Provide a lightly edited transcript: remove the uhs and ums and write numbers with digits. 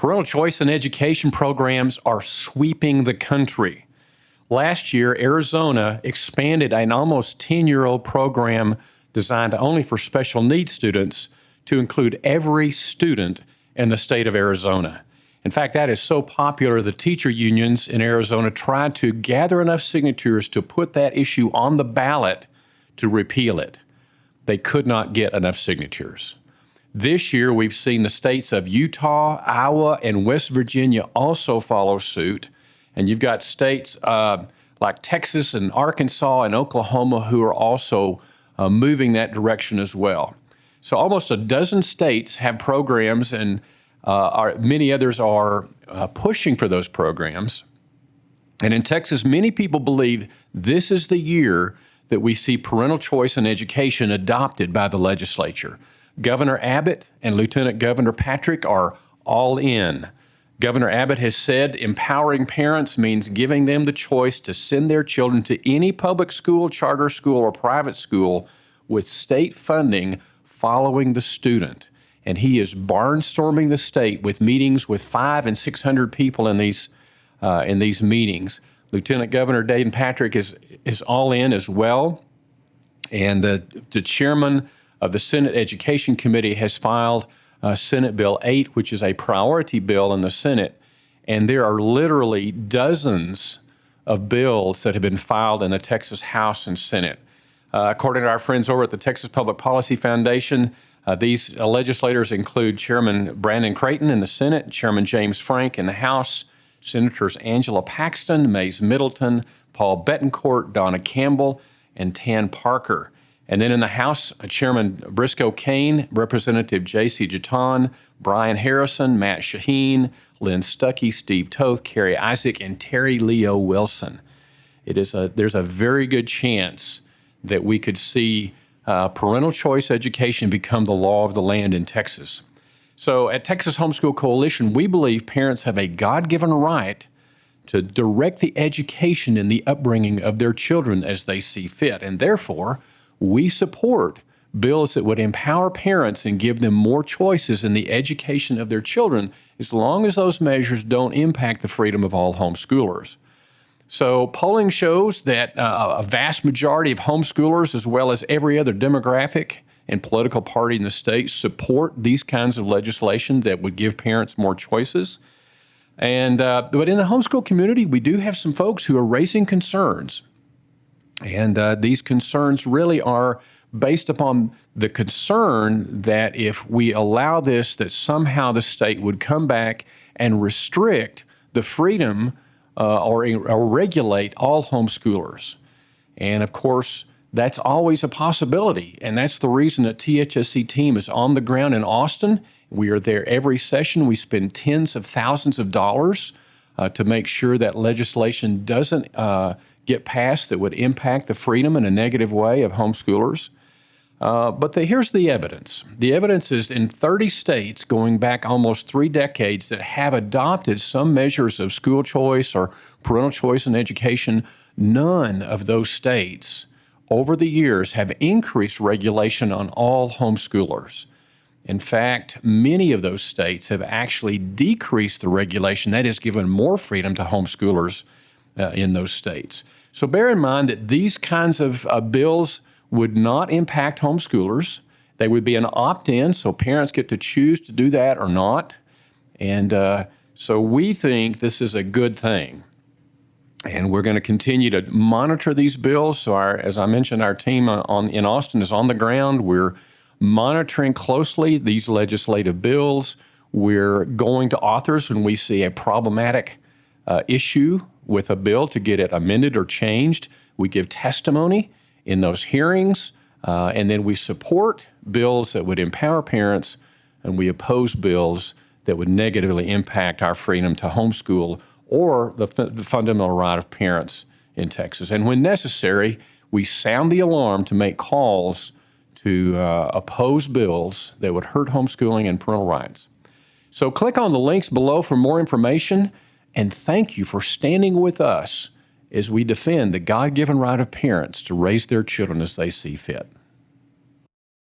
Parental choice and education programs are sweeping the country. Last year, Arizona expanded an almost 10-year-old program designed only for special needs students to include every student in the state of Arizona. In fact, that is so popular, the teacher unions in Arizona tried to gather enough signatures to put that issue on the ballot to repeal it. They could not get enough signatures. This year, we've seen the states of Utah, Iowa, and West Virginia also follow suit. And you've got states like Texas and Arkansas and Oklahoma who are also moving that direction as well. So almost a dozen states have programs, and many others are pushing for those programs. And in Texas, many people believe this is the year that we see parental choice in education adopted by the legislature. Governor Abbott and Lieutenant Governor Patrick are all in. Governor Abbott has said empowering parents means giving them the choice to send their children to any public school, charter school, or private school with state funding following the student. And he is barnstorming the state with meetings with 500 and 600 people in these meetings. Lieutenant Governor Dayton Patrick is all in as well. And the chairman of the Senate Education Committee has filed Senate Bill 8, which is a priority bill in the Senate. And there are literally dozens of bills that have been filed in the Texas House and Senate. According to our friends over at the Texas Public Policy Foundation, these legislators include Chairman Brandon Creighton in the Senate, Chairman James Frank in the House, Senators Angela Paxton, Mays Middleton, Paul Bettencourt, Donna Campbell, and Tan Parker. And then in the House, Chairman Briscoe Cain, Representative J.C. Jeton, Brian Harrison, Matt Shaheen, Lynn Stuckey, Steve Toth, Kerry Isaac, and Terry Leo Wilson. There's a very good chance that we could see parental choice education become the law of the land in Texas. So at Texas Homeschool Coalition, we believe parents have a God-given right to direct the education and the upbringing of their children as they see fit. And therefore, we support bills that would empower parents and give them more choices in the education of their children, as long as those measures don't impact the freedom of all homeschoolers. So polling shows that a vast majority of homeschoolers, as well as every other demographic and political party in the state, support these kinds of legislation that would give parents more choices. And but in the homeschool community, we do have some folks who are raising concerns. And these concerns really are based upon the concern that if we allow this, that somehow the state would come back and restrict the freedom or regulate all homeschoolers. And of course, that's always a possibility. And that's the reason that THSC team is on the ground in Austin. We are there every session. We spend tens of thousands of dollars to make sure that legislation doesn't get passed that would impact the freedom in a negative way of homeschoolers. But here's the evidence. The evidence is in 30 states going back almost 3 decades that have adopted some measures of school choice or parental choice in education. None of those states over the years have increased regulation on all homeschoolers. In fact, many of those states have actually decreased the regulation, that is, given more freedom to homeschoolers in those states. So bear in mind that these kinds of bills would not impact homeschoolers. They would be an opt-in, so parents get to choose to do that or not. And so we think this is a good thing. And we're going to continue to monitor these bills. So as I mentioned, our team in Austin is on the ground. We're monitoring closely these legislative bills. We're going to authors when we see a problematic issue with a bill to get it amended or changed. We give testimony in those hearings, and then we support bills that would empower parents, and we oppose bills that would negatively impact our freedom to homeschool or the fundamental right of parents in Texas. And when necessary, we sound the alarm to make calls to oppose bills that would hurt homeschooling and parental rights. So click on the links below for more information, and thank you for standing with us as we defend the God-given right of parents to raise their children as they see fit.